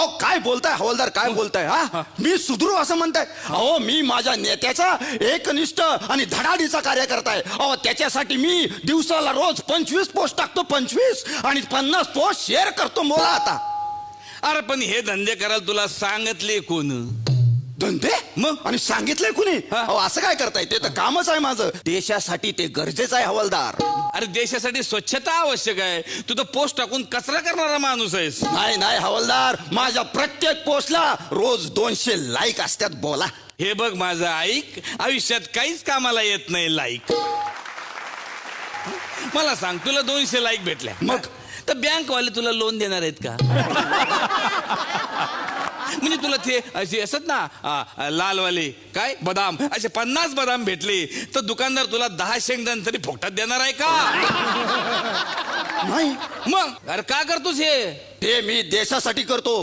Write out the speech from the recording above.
अहो काय बोलताय हवालदार, काय बोलताय? हा, मी सुधरू असं म्हणताय? अहो मी माझ्या नेत्याचा एकनिष्ठ आणि धडाडीचा कार्यकर्ता आहे. अहो त्याच्यासाठी मी दिवसाला रोज 25 पोस्ट टाकतो, 25, आणि 50 पोस्ट शेअर करतो. मोला आता अरे पण हे धंदे करायला तुला सांगितले कोण? धंदे मग? आणि सांगितलंय कुणी? हा. अहो असं काय करताय? ते तर कामच आहे माझं. देशासाठी ते गरजेचं आहे हवालदार. अरे देशासाठी स्वच्छता आवश्यक आहे. तू तर पोस्ट टाकून कचरा करणारा माणूस आहेस. नाही नाही हवालदार, माझ्या प्रत्येक पोस्टला रोज 200 लाईक असतात. बोला. हे बघ माझं ऐक, आयुष्यात काहीच कामाला येत नाही लाईक. मला सांग, तुला 200 लाईक भेटल्या, मग? तर बँकवाले तुला लोन देणार आहेत का? म्हणजे तुला ते असे असत ना लालवाले काय बदाम, असे 50 बदाम भेटले तर दुकानदार तुला 10 शेंगदाणे तरी फुकटात देणार आहे का? नाही. मग अरे का करतोस हे? ते मी देशासाठी करतो.